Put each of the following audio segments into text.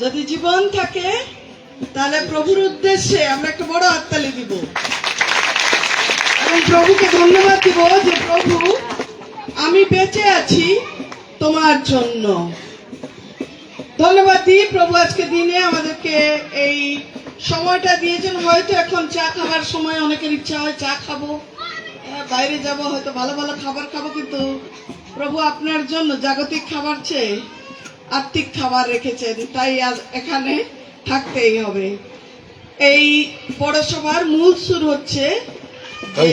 যদি জীবন থাকে তাহলে প্রভুর উদ্দেশ্যে আমরা একটা বড় হাততালি দিব এবং প্রভুকে ধন্যবাদ দিব যে প্রভু আমি বেঁচে আছি তোমার জন্য। ধন্যবাদ দিই প্রভু আজকে দিনে আমাদেরকে এই সময়টা দিয়েছেন। হয়তো এখন চা খাবার সময় অনেকের ইচ্ছা হয় চা খাবো, বাইরে যাব, হয়তো ভালো ভালো খাবার খাবো, কিন্তু প্রভু আপনার জন্য জাগতিক খাবার চেয়ে আত্মিক খাবার রেখেছেন, তাই আজ এখানে থাকতেই হবে। এই পৌরসভার মূল সুর হচ্ছে যে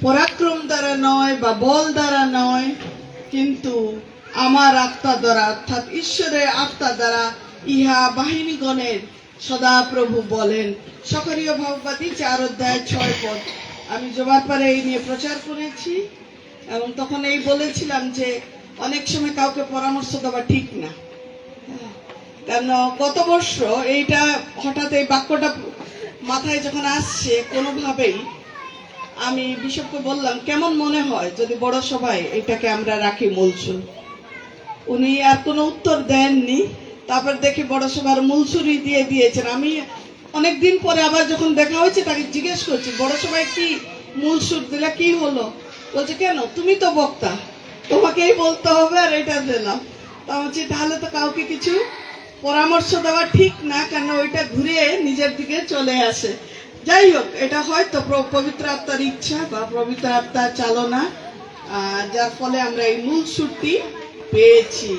পরাক্রম দ্বারা নয় বা বল দ্বারা নয়, কিন্তু আমার আত্মা দ্বারা, অর্থাৎ ঈশ্বরের আত্মা দ্বারা ইহা বাহিনীগণের সদা প্রভু বলেন। সকরীয় ভাববাদী 4:6 পদ। আমি জবার পরে এই নিয়ে প্রচার করেছি এবং তখন এই বলেছিলাম যে অনেক সময় কাউকে পরামর্শ দেওয়া ঠিক না, কারণ গত বর্ষ এইটা হঠাৎ এই বাক্যটা মাথায় যখন আসছে কোনোভাবেই আমি বিশপকে বললাম কেমন মনে হয় যদি বড় সভায় এটাকে আমরা রাখি মূলসুর। উনি আর কোনো উত্তর দেননি। তারপর দেখি বড় সভার মূলসুরই দিয়ে দিয়েছেন। আমি অনেকদিন পরে আবার যখন দেখা হয়েছে তাকে জিজ্ঞেস করছি বড় সভায় কি মূলসুর দিলে, কি হলো? বলছে কেন, তুমি তো বক্তা, তোমাকেই বলতে হবে, আর এটা দিলাম। তা বলছি তাহলে তো কাউকে কিছু পরামর্শ দেওয়া ঠিক না, কেন ওইটা ঘুরে নিজের দিকে চলে আসে। যাই হোক, এটা হয়তো পবিত্র আত্মার ইচ্ছা বা পবিত্র আত্মার চালনা, যার ফলে আমরা এই মূল সুরটি পেয়েছি।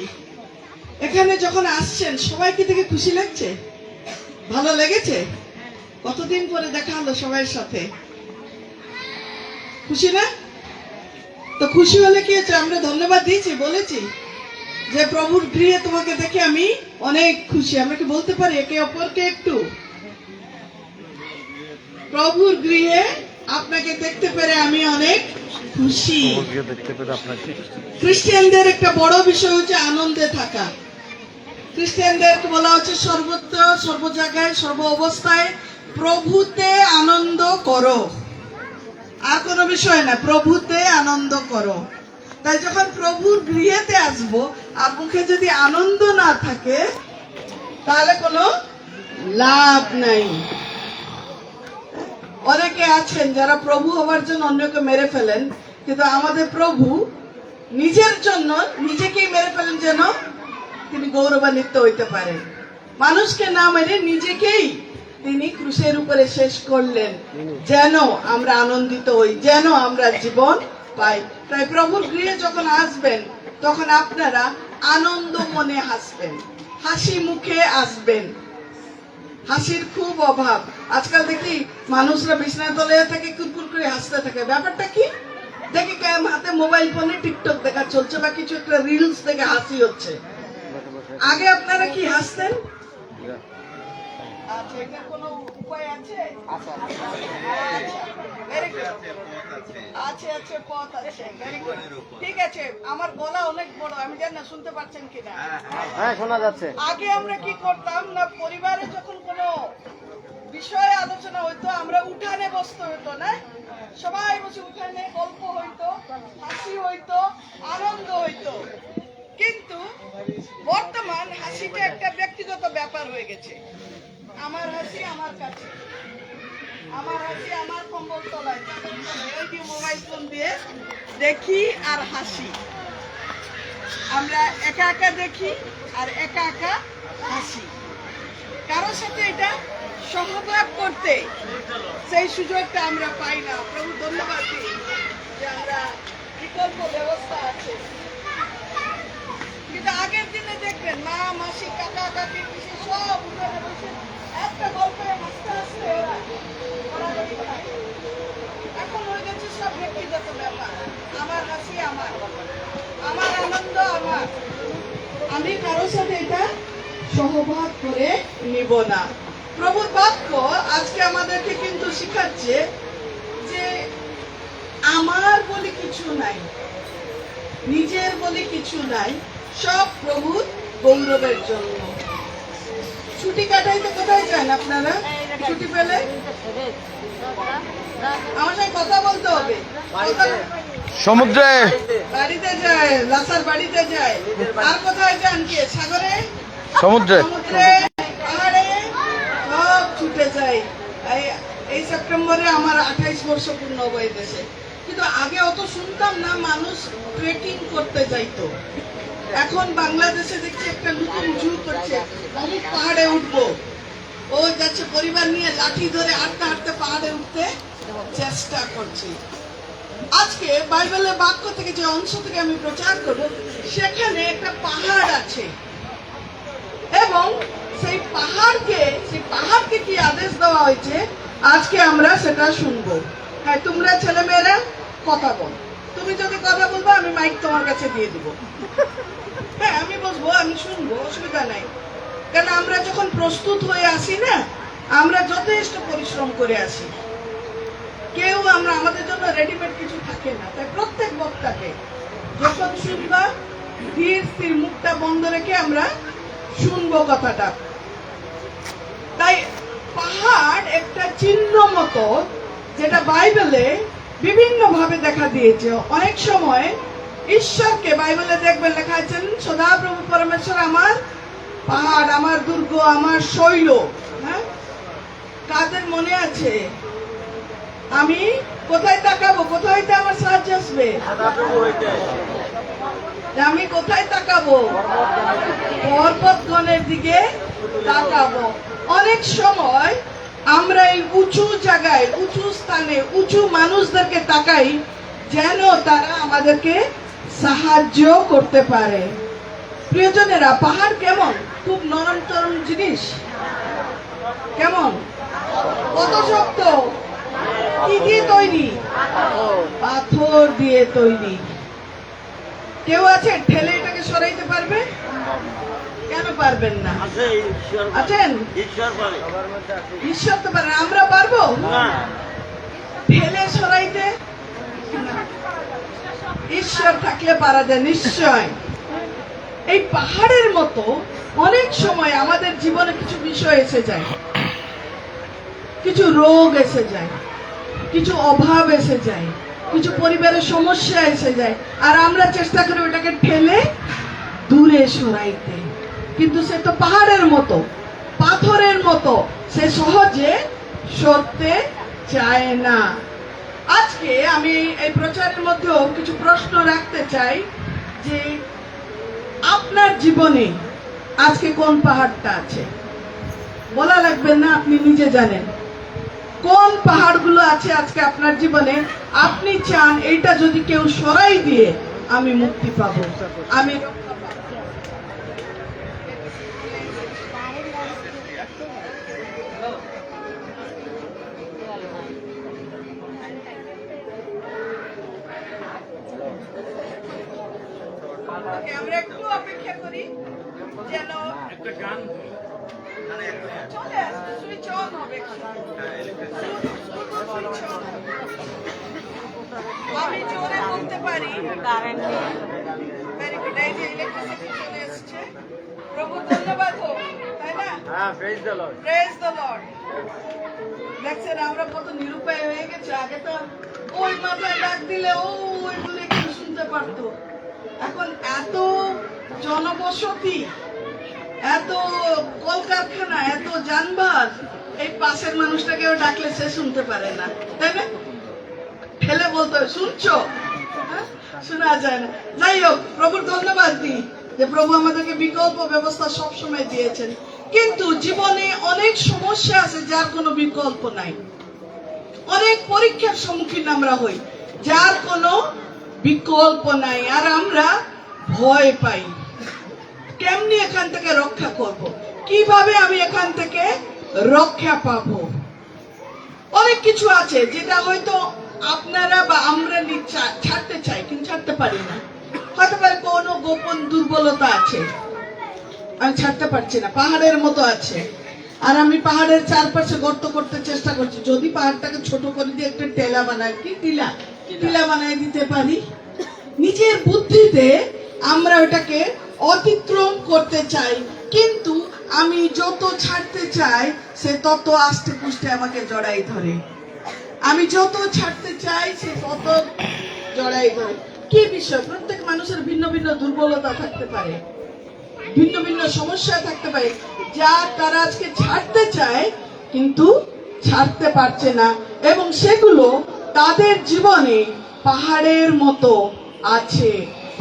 এখানে যখন আসছেন সবাই কি থেকে খুশি লাগছে? ভালো লেগেছে? কতদিন পরে দেখা হলো সবাইয়ের সাথে, খুশি না? তো খুশি হলে কি হচ্ছে, আমরা ধন্যবাদ দিয়েছি, বলেছি যে প্রভুর গৃহে তোমাকে দেখে আমি অনেক খুশি। আমরা কি বলতে পারি একে অপরকে একটু? প্রভুর গৃহে আপনাকে দেখতে পেরে আমি অনেক খুশি। খ্রিস্টানদের একটা বড় বিষয় হচ্ছে আনন্দে থাকা। খ্রিস্টানদের বলা হচ্ছে সর্বত্র, সর্ব জায়গায়, সর্ব অবস্থায় প্রভুতে আনন্দ করো। আর কোনো বিষয় না, প্রভুতে আনন্দ করো। তাই যখন প্রভুর গৃহেতে আসবো আর মুখে যদি আনন্দ না থাকে তাহলে কোনো লাভ নাই। অনেকে আছেন যারা প্রভু হওয়ার জন্য অন্যকে মেরে ফেলেন, কিন্তু আমাদের প্রভু নিজের জন্য নিজেকেই মেরে ফেলেন যেন তিনি গৌরবান্বিত হইতে পারেন। মানুষকে না মেরে নিজেকেই তিনি ক্রুশের উপরে শেষ করলেন যেন আমরা আনন্দিত হই, যেন আমরা জীবন পাই। তাই প্রভুর গৃহে যখন আসবেন তখন আপনারা আনন্দ মনে হাসবেন, হাসি মুখে আসবেন। হাসির খুব অভাব। আজকাল দেখি মানুষরা বিছানায় তলে থেকে কুরকুর করে হাসতে থাকে। ব্যাপারটা কি? দেখি হাতে মোবাইল ফোনে টিকটক দেখা চলছে বা কিছু একটা রিলস দেখে হাসি হচ্ছে। আগে আপনারা কি হাসতেন? আচ্ছা, এটার কোনো উপায় আছে? আচ্ছা, পথ আছে। ঠিক আছে, আমার গলা অনেক বড়, আমি জানি না শুনতে পাচ্ছেন কিনা। হ্যাঁ, শোনা যাচ্ছে। আগে আমরা কি করতাম না, পরিবারে যখন কোনো বিষয়ে আলোচনা হইতো আমরা উঠানে বসতে হইতো না, সবাই বসে উঠানে গল্প হইতো, হাসি হইতো, আনন্দ হইতো। কিন্তু বর্তমান হাসিটা একটা ব্যক্তিগত ব্যাপার হয়ে গেছে। আমার হাসি আমার কাছে, আমার হাসি আমার কম্বল তলায়, এই যে মোবাইল ফোন দিয়ে দেখি আর হাসি। আমরা একা একা দেখি আর একা একা হাসি। কারোর সাথে এটা সহভাগ করতে সেই সুযোগটা আমরা পাই না। প্রভু ধন্যবাদ দিই যে আমরা বিকল্প ব্যবস্থা আছে। কিন্তু আগের দিনে দেখবেন মা, মাসি, কাকা, কাকি, পিসি সব উঠোনে বসে একটা গল্পে হাসতে হাসতে এখন হয়ে গেছে সব ব্যক্তিগত ব্যাপার। আমার হাসি আমার, আমার আনন্দ আমার, আমি কারোর সাথে এটা সহভাগ করে নিব না। প্রভুর বাক্য আজকে আমাদেরকে কিন্তু শিখাচ্ছে যে আমার বলে কিছু নাই, নিজের বলে কিছু নাই, সব প্রভুর গৌরবের জন্য। ছুটি কাটাইতে কোথায় যান আপনারা? ছুটি পেলে আমার সঙ্গে কথা বলতে হবে। সমুদ্রে, বাড়িতে যায়, লাসার বাড়িতে যায়। আর কোথায় যান? কে সাগরে? সমুদ্রে সমুদ্রে পাহাড়ে সব ছুটে যায়। এই সেপ্টেম্বরে আমার 28 বর্ষ পূর্ণ হবে এই দেশে। কিন্তু আগে অত শুনতাম না মানুষ ট্রেকিং করতে যাইতো। এখন বাংলাদেশে দেখছি একটা নতুন জু করছে, অমুক পাহাড়ে উঠবো। ও যাচ্ছে পরিবার নিয়ে লাঠি ধরে হাঁটতে হাঁটতে পাহাড়ে উঠতে চেষ্টা করছে। আজকে বাইবেলের বাক্য থেকে যে অংশ থেকে আমি প্রচার করব, সেখানে একটা পাহাড় আছে এবং সেই পাহাড়কে কি আদেশ দেওয়া হয়েছে আজকে আমরা সেটা শুনবো। হ্যাঁ, তোমরা ছেলে মেয়েরা কথা বল। তুমি যদি কথা বলবো আমি মাইক তোমার কাছে দিয়ে দিব। হ্যাঁ, আমি বসবো, আমি শুনবো, অসুবিধা নাই। কারণ আমরা যখন প্রস্তুত হয়ে আসি না, আমরা যথেষ্ট পরিশ্রম করে আসি। কেউ আমাদের জন্য রেডিমেড কিছু থাকে না। তাই প্রত্যেক বক্তাকে যখন শুনবা ধীর স্থির মুখটা বন্ধ রেখে আমরা শুনবো কথাটা। তাই পাহাড় একটা চিহ্ন মতো, যেটা বাইবেলে বিভিন্ন ভাবে দেখা দিয়েছে। অনেক সময় ঈশ্বরকে বাইবেলে দেখবেন লেখা আছেন, সদাপ্রভু পরমেশ্বর আমার পাহাড়, আমার দুর্গ, আমার শৈল। হ্যাঁ, কাদের মনে আছে? আমি কোথায় তাকাবো, কোথায় আমার সাহায্য আসবে? আমি কোথায় তাকাবো? পর্বতগণের দিকে তাকাবো। অনেক সময় আমরা এই উঁচু জায়গায়, উঁচু স্থানে, উঁচু মানুষদেরকে তাকাই যেন তারা আমাদেরকে সাহায্য করতে পারে। প্রিয়জনেরা, পাহাড় কেমন? খুব নরম তরম জিনিস। কেমন? কত শক্ত? কি দিয়ে তৈরি? পাথর দিয়ে তৈরি। কেউ আছে ঠেলে এটাকে সরাইতে পারবে? কেন পারবেন না? আছেন? ঈশ্বর তো পারেন, আমরা পারবো ঠেলে সরাইতে? ঈশ্বর থাকলে পারা যায় নিশ্চয়। এই পাহাড়ের মতো অনেক সময় আমাদের জীবনে কিছু বিষয় এসে যায়, কিছু রোগ এসে যায়, কিছু অভাব এসে যায়, কিছু পরিবারের সমস্যা এসে যায়, আর আমরা চেষ্টা করি ওটাকে ঠেলে দূরে সরাইতে। কিন্তু সে তো পাহাড়ের মতো, পাথরের মতো, সে সহজে সরতে চায় না। আজকে আমি এই প্রচারের মধ্যেও কিছু প্রশ্ন রাখতে চাই যে আপনার জীবনে আজকে কোন পাহাড়টা আছে? বলা লাগবে না, আপনি নিজে জানেন কোন পাহাড়গুলো আছে আজকে আপনার জীবনে। আপনি চান এইটা যদি কেউ সরাই দিয়ে আমি মুক্তি পাবো, আমি রক্ষা পাবো। আমরা একটু অপেক্ষা করি যেন চলে আসবে, সুইচ অন হবে। আমি জোরে বলতে পারি ভেরি গুড। এই যে ইলেকট্রিসিটি চলে এসছে, প্রভু ধন্যবাদ হোক, তাই না? Praise the lord. দেখছেন আমরা কত নিরুপায় হয়ে গেছে। আগে তো ওই মাথায় ডাক দিলে ওইগুলো একটু শুনতে পারতো। এখন এত জনবসতি, এত কলকারখানা, এত যানবাহন, এই পাশের মানুষটাকেও ডাকলে সে শুনতে পারে না, তাই না? ঠেলে বলতে শুনছো, শোনা যায় না। যাই হোক, প্রভুর ধন্যবাদ দিই যে প্রভু আমাদেরকে বিকল্প ব্যবস্থা সবসময় দিয়েছেন। কিন্তু জীবনে অনেক সমস্যা আছে যার কোনো বিকল্প নাই। অনেক পরীক্ষার সম্মুখীন আমরা হই যার কোনো বিকল্প নাই, আর আমরা ভয় পাই। কেমনি এখান থেকে রক্ষা করব? কিভাবে আমি এখান থেকে রক্ষা পাবো? অনেক কিছু আছে যেটা হয়তো আপনারা বা আমরা ছাড়তে চাই কিন্তু ছাড়তে পারি না। হয়তো পারে কোনো গোপন দুর্বলতা আছে, আমি ছাড়তে পারছি না, পাহাড়ের মতো আছে। আর আমি পাহাড়ের চারপাশে গর্ত করতে চেষ্টা করছি, যদি পাহাড়টাকে ছোট করে দিয়ে একটা টেলা বানাই, কি টিলা বানাই দিতে পারি। নিজের বুদ্ধিতে আমরা ওটাকে অতিক্রম করতে চাই, কিন্তু আমি যত ছাড়তে চাই সে তত আস্তে পুষ্টে আমাকে জড়াই ধরে। আমি যত ছাড়তে চাই সে তত জড়াই ধরে। কি বিষয়? প্রত্যেক মানুষের ভিন্ন ভিন্ন দুর্বলতা থাকতে পারে। ভিন্ন ভিন্ন সমস্যায় থাকতে পারে, যা তারা আজকে ছাড়তে চায় কিন্তু ছাড়তে পারছে না, এবং সেগুলো তাদের জীবনে পাহাড়ের মতো আছে,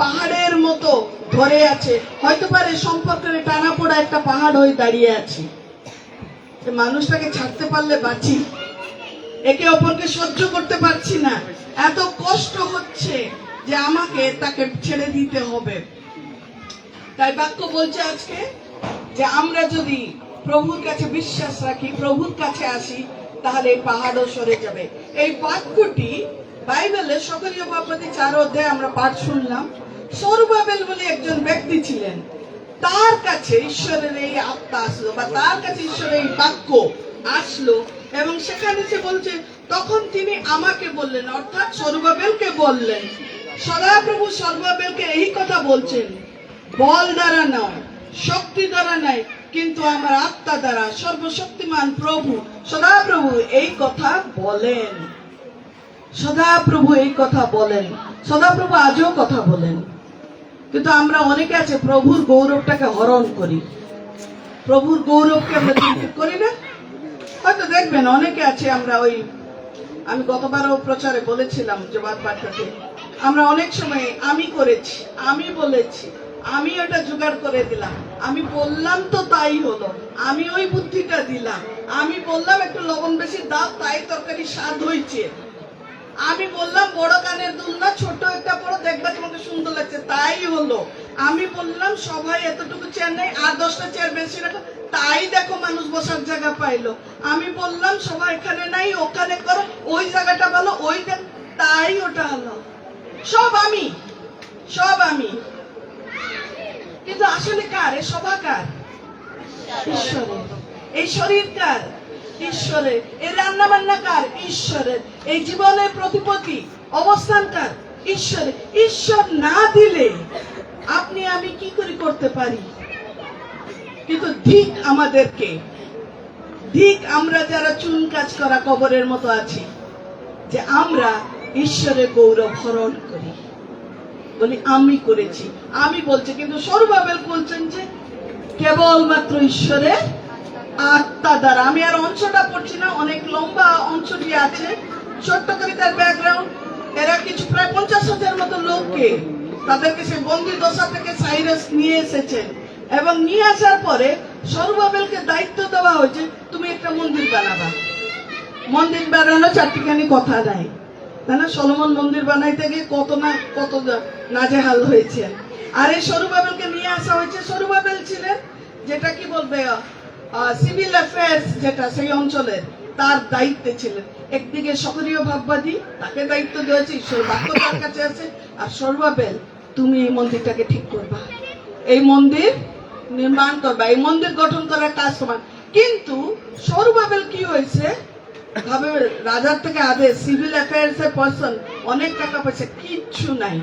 পাহাড়ের মতো ধরে আছে। হয়তো পারে সম্পর্কের টানাপোড়া একটা পাহাড় হয়ে দাঁড়িয়ে আছে। মানুষটাকে ছাড়তে পারলে বাঁচি, একে অপরকে সহ্য করতে পারছি না, এত কষ্ট হচ্ছে যে আমাকে তাকে ছেড়ে দিতে হবে। তাই বাক্য বলছে আজকে যে আমরা যদি প্রভুর কাছে বিশ্বাস রাখি, প্রভুর কাছে আসি, তাহলে এই পাহাড়ও সরে যাবে। এই বাক্যটি বাইবেলে সকলীয় বাপ্পাতি 4 অধ্যায়ে আমরা পাঠ শুনলাম। সরুবাবেল বলে একজন ব্যক্তি ছিলেন, তার কাছে ঈশ্বরের এই আত্মা আসলো, বা তার কাছে ঈশ্বরের এই বাক্য আসলো, এবং সেখানে সে বলছে, তখন তিনি আমাকে বললেন, অর্থাৎ সরুবাবেলকে বললেন। সদাপ্রভু সরুবাবেলকে এই কথা বলছেন, বল দ্বারা নয়, শক্তি দ্বারা নয়, কিন্তু আমার আত্মা দ্বারা সর্বশক্তিমান প্রভু সদাপ্রভু এই কথা বলেন। সদাপ্রভু এই কথা বলেন, সদাপ্রভু আজও কথা বলেন। কিন্তু আমরা অনেকে আছে প্রভুর গৌরবটাকে হরণ করি, প্রভুর গৌরবকে আমরা চিন্তা করি না। হয়তো দেখবেন অনেকে আছে, আমরা আমি গতবারও প্রচারে বলেছিলাম জবাব বার্তাতে, আমরা অনেক সময় আমি করেছি, আমি বলেছি, আমি ওটা জোগাড় করে দিলাম, আমি বললাম তো তাই হলো, আমি ওই বুদ্ধিটা দিলাম, আমি বললাম একটু লবণ বেশি দাও তাই তরকারি স্বাদ হয়েছে, আমি বললাম বড় কানের দুল না ছোট একটা পরো দেখবে তোমাকে সুন্দর লাগছে তাই হলো, আমি বললাম সবাই এতটুকু চেয়ার নেই আর 10টা চেয়ার বেশি রাখো তাই দেখো মানুষ বসার জায়গা পাইলো, আমি বললাম সবাই এখানে নাই ওখানে করো, ওই জায়গাটা ভালো ওই তাই ওটা হলো। সব আমি, সব আমি, কিন্তু আসলে কার এ সভা? কার? ঈশ্বরের। এই শরীর কার? ঈশ্বরের। এই রান্না বান্না কার? ঈশ্বরের। এই জীবনের প্রতিপত্তি অবস্থান কার? ঈশ্বরের। ঈশ্বর না দিলে আপনি আমি কি করে করতে পারি? কিন্তু ধিক আমাদেরকে, ধিক আমরা যারা চুন কাজ করা কবরের মতো আছি, যে আমরা ঈশ্বরের গৌরব হরণ করি, বলি আমি করেছি, আমি বলছি। কিন্তু সরুবাবেল বলছেন যে কেবলমাত্র ঈশ্বরের আত্মা দ্বারা। আমি আর অংশটা পড়ছি না, অনেক লম্বা অংশটি আছে, ছোট্ট করে তার ব্যাকগ্রাউন্ড। এরা কিছু প্রায় 50,000 মতো লোককে, তাদেরকে সে বন্দি দশা থেকে সাইরাস নিয়ে এসেছেন, এবং নিয়ে আসার পরে সরুবাবেলকে দায়িত্ব দেওয়া হয়েছে, তুমি একটা মন্দির বানাবা। মন্দির বানানো চারটিখানি কথা নাই, তাই না? সলোমন মন্দির বানাইতে গিয়ে কত নাজেহাল হয়েছে। আর এই সরুবাবেলকে নিয়ে আসা হয়েছে। সরুবাবেল ছিলেন যেটা কি বলবে সিভিল অ্যাফেয়ার্স, যেটা সেই অঞ্চলের তার দায়িত্বে ছিলেন। একদিকে সক্রিয় ভাববাদী, তাকে দায়িত্ব দিয়েছে, ঈশ্বর বাক্য তার কাছে আছে। আর সরুবাবেল, তুমি এই মন্দিরটাকে ঠিক করবা, এই মন্দির নির্মাণ করবা, এই মন্দির গঠন করার কাজ তোমার। কিন্তু সরুবাবেল কি হয়েছে, ভাবে রাজার থেকে আদেশ, সিভিল অ্যাফেয়ার্স এর পার্সন, অনেক টাকা পয়সা, কিচ্ছু নাই,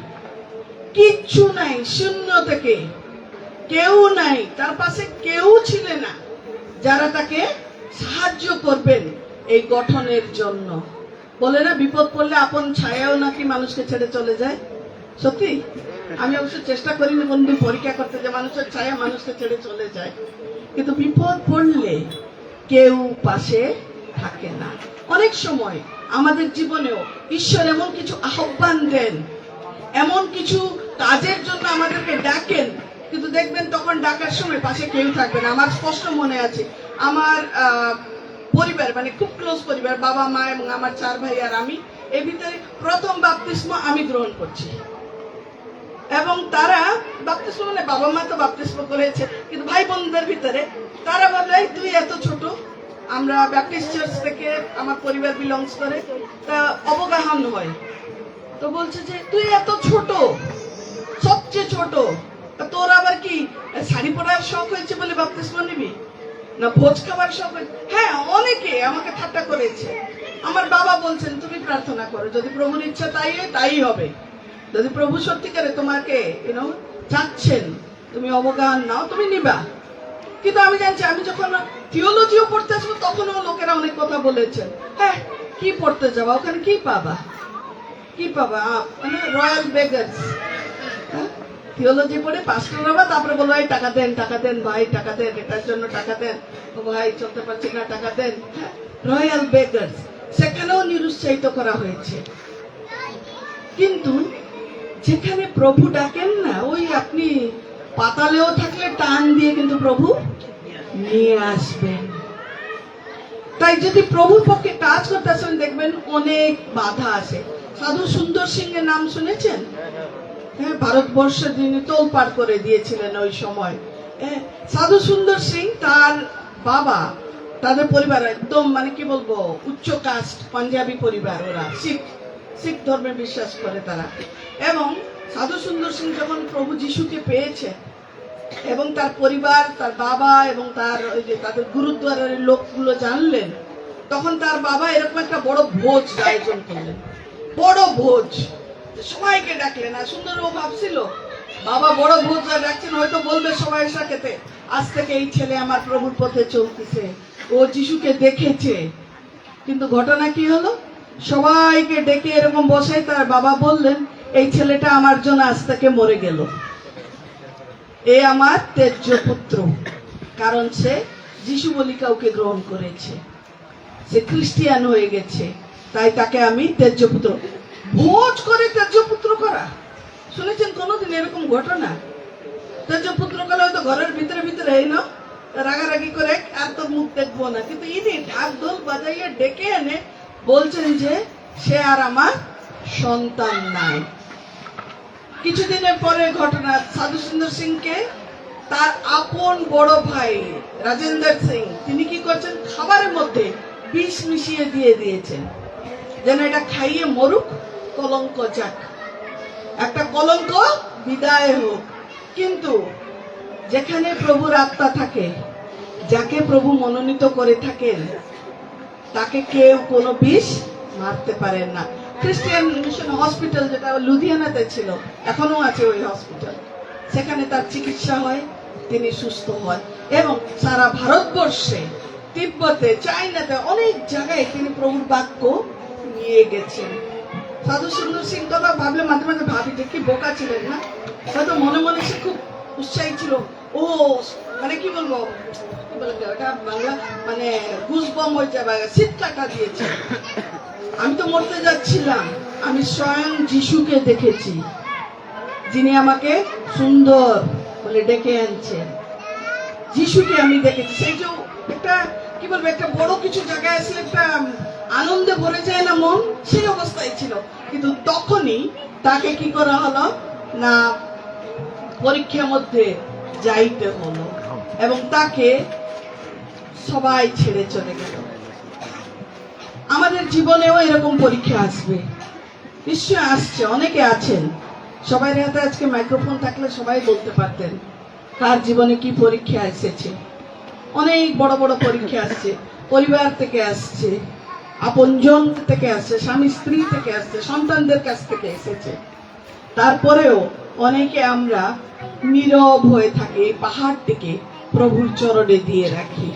কিচ্ছু নাই, শূন্য থেকে, কেউ নাই, তার পাশে কেউ ছিল না যারা তাকে সাহায্য করবেন এই গঠনের জন্য। বলে না, বিপদ পড়লে আপন ছায়াও নাকি মানুষকে ছেড়ে চলে যায়। সত্যি, আমি অবশ্য চেষ্টা করিনি বন্ধু পরীক্ষা করতে যে মানুষের ছায়া মানুষকে ছেড়ে চলে যায়, কিন্তু বিপদ পড়লে কেউ পাশে থাকে না। অনেক সময় আমাদের জীবনেও ঈশ্বর এমন কিছু আহ্বান দেন, এমন কিছু কাজের জন্য আমাদেরকে ডাকেন, কিন্তু দেখবেন তখন ডাকার সময় পাশে কেউ থাকবে না। আমার স্পষ্ট মনে আছে, আমার পরিবার, মানে খুব ক্লোজ পরিবার, বাবা মা এবং আমার 4 ভাই আর আমি, এর ভিতরে প্রথম বাপ্তিস্ম আমি গ্রহণ করছি। এবং তারা বাপ্তিস্ম, মানে বাবা মা তো বাপ্তিস্ম করেছে, কিন্তু ভাই বোনদের ভিতরে তারা ভাবলে তুই এত ছোট, আমরা ব্যাপটিস্ট চার্চ থেকে আমার পরিবার বিলংস করে, তা অবগাহন হয়, তো বলছে যে তুই এত ছোট, সবচেয়ে ছোট, তোর আবার কি শাড়ি পরার শখ হয়েছে বলে বাপ্তিস্ম নিবি, না ভোজ খাবার শখ হয়েছে? হ্যাঁ, অনেকে আমাকে ঠাট্টা করেছে। আমার বাবা বলছেন তুমি প্রার্থনা করো, যদি প্রভুর ইচ্ছা তাই হয় তাই হবে, যদি প্রভু সত্যিকারে তোমাকে চাচ্ছেন তুমি অবগাহন নাও, তুমি নিবা। কিন্তু আমি জানছি, আমি যখন থিওলজিও পড়তে আসবো তখনও লোকেরা অনেক কথা বলেছেন। হ্যাঁ, কি পড়তে যাবা, ওখানে কি পাবা, কি পাবা, মানে রয়্যাল বেগার্স, থিওলজি পড়ে পাস্টর হবা, তারপরে বলবো এই টাকা দেন ভাই, টাকা দেন, এটার জন্য টাকা দেন, ও ভাই চলতে পারছি না, টাকা দেন। রয়্যাল বেগার্স, সেখানেও নিরুৎসাহিত করা হয়েছে। কিন্তু যেখানে প্রভু ডাকেন না, ওই আপনি পাতালেও থাকলে টান দিয়ে কিন্তু প্রভু নিয়ে আসবেন। তাই যদি প্রভুর পক্ষে কাজ করতে আসেন, দেখবেন অনেক বাধা আসে। সাধু সুন্দর সিং এর নাম শুনেছেন? হ্যাঁ, ভারতবর্ষের যিনি তোলপাড় করে দিয়েছিলেন ওই সময়। সাধু সুন্দর সিং, তার বাবা, তাদের পরিবার একদম মানে কি বলবো উচ্চ কাস্ট, পাঞ্জাবি পরিবার, ওরা শিখ ধর্মে বিশ্বাস করে তারা। এবং সাধু সুন্দর সিং যখন প্রভু যিশুকে পেয়েছে এবং তার পরিবার, তার বাবা এবং তার ওই যে তাদের গুরুদ্বারের লোকগুলো জানলেন, তখন তার বাবা এরকম একটা বড় ভোজ আয়োজন করলেন, বড় ভোজ, সবাইকে ডাকলেন। আর সুন্দর ও ভাবছিল বাবা বড় ভোজ ডাকছেন, হয়তো বলবে সবাই এসে খেতে, আজ থেকে এই ছেলে আমার প্রভুর পথে চলতেছে, ও যিশুকে দেখেছে। কিন্তু ঘটনা কি হলো, সবাইকে ডেকে এরকম বসে তার বাবা বললেন, এই ছেলেটা আমার জন্য আজ থেকে মরে গেল, এ আমার তেজ্য পুত্র, কারণ সে যিশু বলি কাউকে গ্রহণ করেছে, সে খ্রিস্টিয়ান হয়ে গেছে, তাই তাকে আমি তেজ্য পুত্র। ভোজ করে তেজ্য পুত্র করা, শুনেছেন কোনোদিন এরকম ঘটনা? তেজ্য পুত্র করা হয়তো ঘরের ভিতরে ভিতরে এই না রাগারাগি করে আর তো মুখ দেখবো না, কিন্তু ইনি ঢাক ঢোল বাজাইয়া ডেকে এনে বলছেন যে সে আর আমার সন্তান নাই। কিছুদিনের পরে ঘটনা, সাধু সুন্দর সিংকে তার আপন বড় ভাই রাজেন্দ্র সিং, তিনি কি করছেন, খাবারের মধ্যে বিষ মিশিয়ে দিয়ে দিয়েছেন, যেন এটা খাইয়ে মরুক, কলঙ্ক যাক, একটা কলঙ্ক বিদায় হোক। কিন্তু যেখানে প্রভুর আত্মা থাকে, যাকে প্রভু মনোনীত করে থাকেন, তাকে কেউ কোনো বিষ মারতে পারেন না। খ্রিস্টিয়ান মিশন হসপিটাল, যেটা লুধিয়ানাতে ছিল, এখনো আছে ওই হসপিটাল, সেখানে তার চিকিৎসা হয়, তিনি সুস্থ হয়। এবং সারা ভারতবর্ষে, তিব্বতে, চাইনাতে, অনেক জায়গায় তিনি প্রভুর বাক্য নিয়ে গেছেন। সাধু সুন্দর সিং কথা ভাবলে মাঝে মাঝে ভাবি যে কি বোকা ছিলেন না, হয়তো মনে মনে সে খুব উৎসাহী ছিল। ও মানে কি বলবো, ওটা বাংলা মানে গুজবম হয়ে যাবে, শীত কাটা দিয়েছে। আমি তো মরতে যাচ্ছিলাম, আমি স্বয়ং যিশুকে দেখেছি, যিনি আমাকে সুন্দর বলে ডেকে আনছেন, যিশুকে আমি দেখেছি। সেই যে একটা কি বলবো, একটা বড় কিছু জায়গায় আসলে একটা আনন্দে ভরে যায় না মন, সেই অবস্থায় ছিল। কিন্তু তখনই তাকে কি করা হলো না, পরীক্ষার মধ্যে যাইতে হলো এবং তাকে সবাই ছেড়ে চলে গেল। আমাদের জীবনেও এরকম পরীক্ষা আসবে, নিশ্চয় আসছে, অনেকে আছেন। সবাই হাতে আজকে মাইক্রোফোন থাকলে সবাই বলতে পারতেন কার জীবনে কি পরীক্ষা এসেছে। অনেক বড় বড় পরীক্ষা আসছে, পরিবার থেকে আসছে, আপনজন থেকে আসছে, স্বামী স্ত্রী থেকে আসছে, সন্তানদের কাছ থেকে এসেছে। তারপরেও অনেকে আমরা নীরব হয়ে থাকি, পাহাড়টিকে প্রভুর চরণে দিয়ে রাখি।